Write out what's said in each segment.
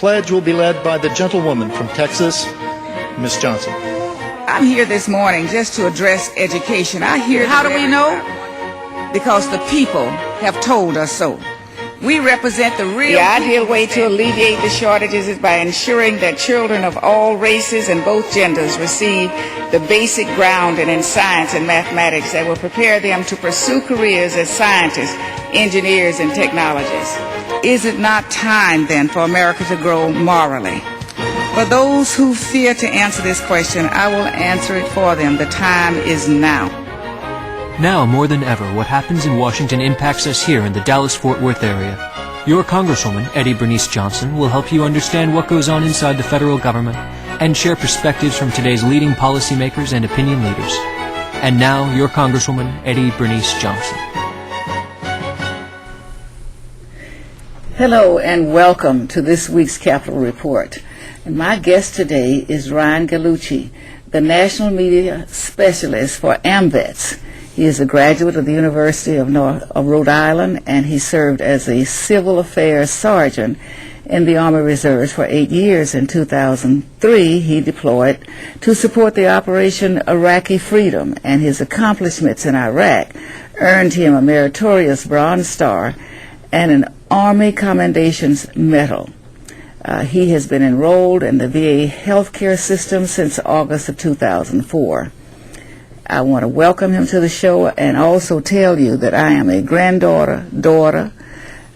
pledge will be led by the gentlewoman from Texas, Ms. Johnson. I'm here this morning just to address education. How do we know? Because the people have told us so. We represent the ideal way to alleviate the shortages is by ensuring that children of all races and both genders receive the basic grounding in science and mathematics that will prepare them to pursue careers as scientists, engineers, and technologists. Is it not time, then, for America to grow morally? For those who fear to answer this question, I will answer it for them. The time is now. Now more than ever, what happens in Washington impacts us here in the Dallas-Fort Worth area. Your Congresswoman, Eddie Bernice Johnson, will help you understand what goes on inside the federal government and share perspectives from today's leading policymakers and opinion leaders. And now, your Congresswoman, Eddie Bernice Johnson. Hello and welcome to this week's Capitol Report. And my guest today is Ryan Gallucci, the National Media Specialist for AMVETS. He is a graduate of the University of Rhode Island, and he served as a Civil Affairs Sergeant in the Army Reserves for 8 years. In 2003, he deployed to support the Operation Iraqi Freedom, and his accomplishments in Iraq earned him a meritorious Bronze Star and an Army Commendations Medal. He has been enrolled in the VA healthcare system since August of 2004. I want to welcome him to the show and also tell you that I am a granddaughter, daughter,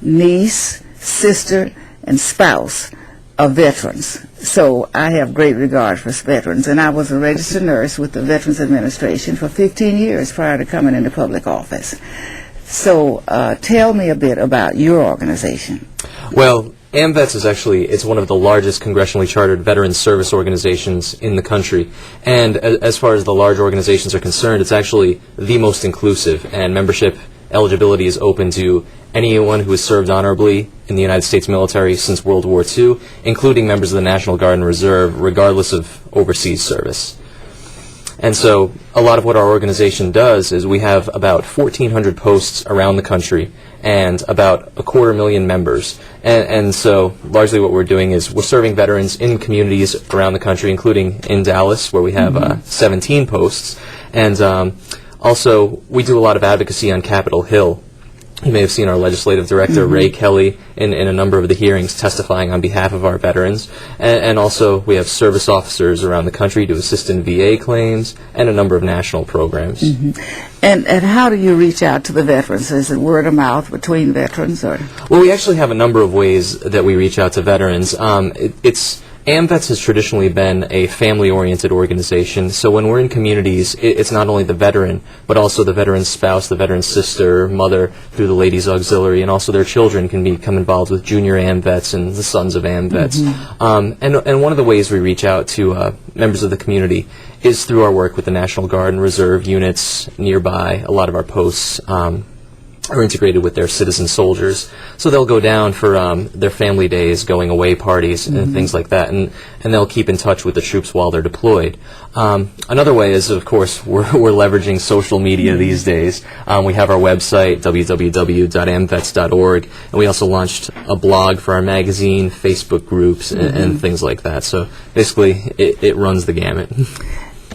niece, sister, and spouse of veterans. So I have great regard for veterans, and I was a registered nurse with the Veterans Administration for 15 years prior to coming into public office. So tell me a bit about your organization. Well, AMVETS is it's one of the largest congressionally chartered veterans service organizations in the country. And as far as the large organizations are concerned, it's actually the most inclusive, and membership eligibility is open to anyone who has served honorably in the United States military since World War II, including members of the National Guard and Reserve, regardless of overseas service. And so a lot of what our organization does is we have about 1,400 posts around the country and about 250,000 members. And so largely what we're doing is we're serving veterans in communities around the country, including in Dallas, where we have 17 posts. And also we do a lot of advocacy on Capitol Hill. You may have seen our legislative director, Ray Kelly, in a number of the hearings testifying on behalf of our veterans. And also we have service officers around the country to assist in VA claims and a number of national programs. And how do you reach out to the veterans? Is it word of mouth between veterans? Or? Well, we actually have a number of ways that we reach out to veterans. AMVETS has traditionally been a family-oriented organization, so when we're in communities, it's not only the veteran, but also the veteran's spouse, the veteran's sister, mother, through the Ladies Auxiliary, and also their children can become involved with Junior AMVETS and the Sons of AMVETS. And one of the ways we reach out to members of the community is through our work with the National Guard and Reserve units nearby. A lot of our posts are integrated with their citizen soldiers, so they'll go down for their family days, going away parties, and things like that, and they'll keep in touch with the troops while they're deployed. Another way is, of course, we're leveraging social media these days. We have our website, www.amvets.org, and we also launched a blog for our magazine, Facebook groups, and things like that. So basically, it runs the gamut.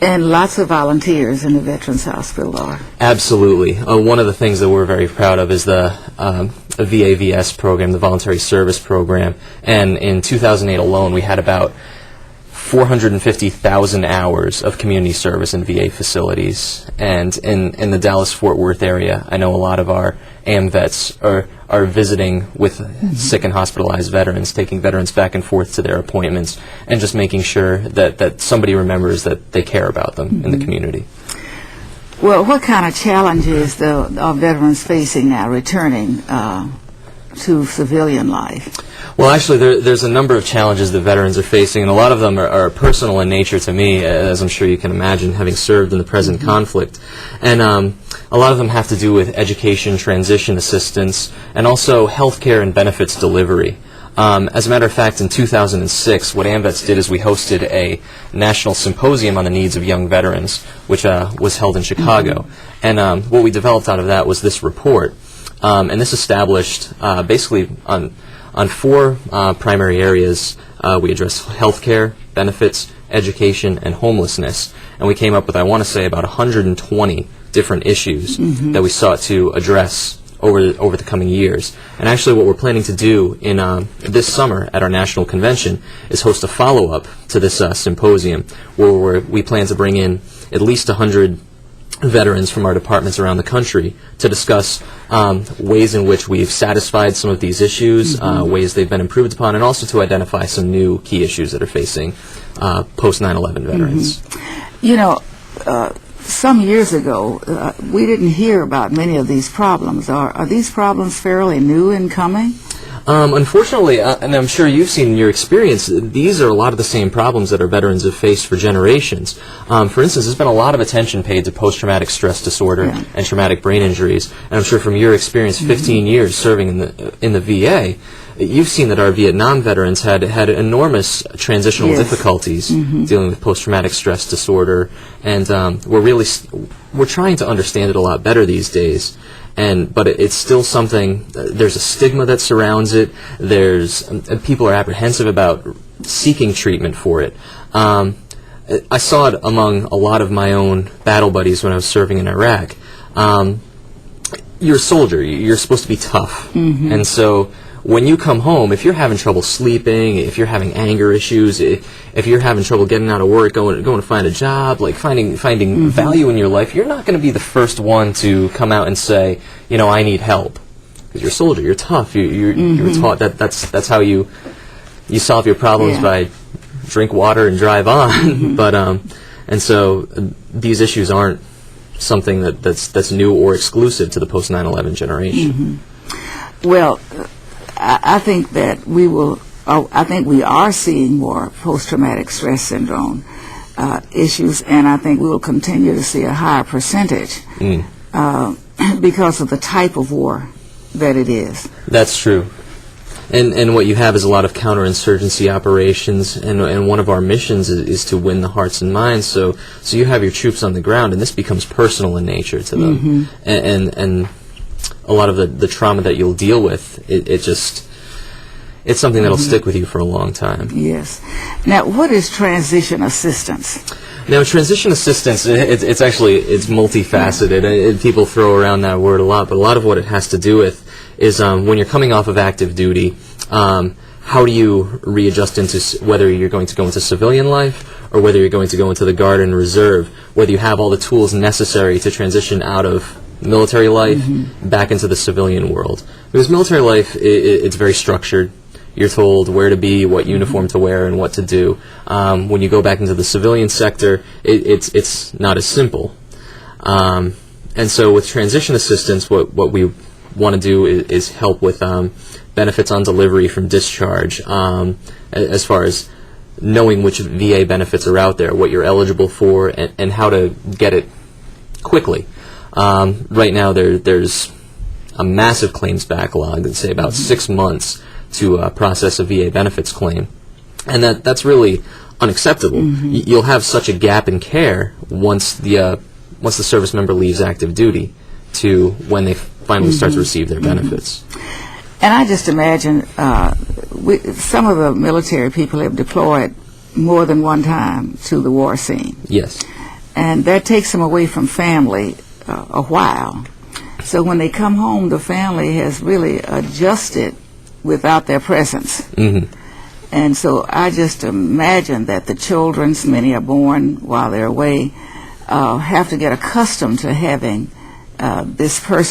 And lots of volunteers in the Veterans Hospital are. Absolutely. One of the things that we're very proud of is the VAVS program, the Voluntary Service Program. And in 2008 alone, we had about 450,000 hours of community service in VA facilities. And in the Dallas-Fort Worth area, I know a lot of our AMVETS are visiting with sick and hospitalized veterans, taking veterans back and forth to their appointments, and just making sure that somebody remembers that they care about them in the community. Well, what kind of challenges are veterans facing now returning to civilian life? Well, actually, there's a number of challenges that veterans are facing, and a lot of them are personal in nature to me, as I'm sure you can imagine, having served in the present conflict. And a lot of them have to do with education, transition assistance, and also healthcare and benefits delivery. As a matter of fact, in 2006, what AMVETS did is we hosted a national symposium on the needs of young veterans, which was held in Chicago. And what we developed out of that was this report. And this established, basically on on four primary areas. We address healthcare, benefits, education, and homelessness. And we came up with, I want to say, about 120 different issues that we sought to address over the coming years. And actually what we're planning to do in this summer at our national convention is host a follow-up to this symposium where we plan to bring in at least 100 veterans from our departments around the country to discuss ways in which we've satisfied some of these issues, ways they've been improved upon, and also to identify some new key issues that are facing post 9/11 veterans. You know, some years ago, we didn't hear about many of these problems. Are these problems fairly new and coming? Unfortunately, and I'm sure you've seen in your experience, these are a lot of the same problems that our veterans have faced for generations. For instance, there's been a lot of attention paid to post-traumatic stress disorder and traumatic brain injuries. And I'm sure from your experience, 15 years serving in the VA, you've seen that our Vietnam veterans had enormous transitional difficulties dealing with post-traumatic stress disorder, and we're trying to understand it a lot better these days. But it's still something. There's a stigma that surrounds it. People are apprehensive about seeking treatment for it. I saw it among a lot of my own battle buddies when I was serving in Iraq. You're a soldier. You're supposed to be tough, and so when you come home, if you're having trouble sleeping, if you're having anger issues, if you're having trouble getting out of work, going to find a job, like finding value in your life, you're not going to be the first one to come out and say, you know, I need help. Because you're a soldier, you're tough. You're taught that's how you solve your problems by drink water and drive on. But and so these issues aren't something that's new or exclusive to the post 9/11 generation. Well, I think that I think we are seeing more post-traumatic stress syndrome issues, and I think we will continue to see a higher percentage because of the type of war that it is. That's true. And what you have is a lot of counterinsurgency operations, and one of our missions is to win the hearts and minds. So you have your troops on the ground, and this becomes personal in nature to them, and a lot of the trauma that you'll deal with, it's something that'll stick with you for a long time. Yes. Now, what is transition assistance? Now, transition assistance, it's multifaceted. People throw around that word a lot, but a lot of what it has to do with is when you're coming off of active duty, how do you readjust into whether you're going to go into civilian life or whether you're going to go into the Guard and Reserve, whether you have all the tools necessary to transition out of military life back into the civilian world. Because military life, it's very structured. You're told where to be, what uniform to wear, and what to do. When you go back into the civilian sector, it's not as simple. And so with transition assistance, what we want to do is help with benefits on delivery from discharge, as far as knowing which VA benefits are out there, what you're eligible for, and how to get it quickly. Right now there's a massive claims backlog, let's say about 6 months to process a VA benefits claim, and that's really unacceptable. You'll have such a gap in care once the service member leaves active duty to when they finally start to receive their benefits. And I just imagine some of the military people have deployed more than one time to the war scene. Yes. And that takes them away from family a while. So when they come home, the family has really adjusted without their presence. And so I just imagine that the children, many are born while they're away, have to get accustomed to having this person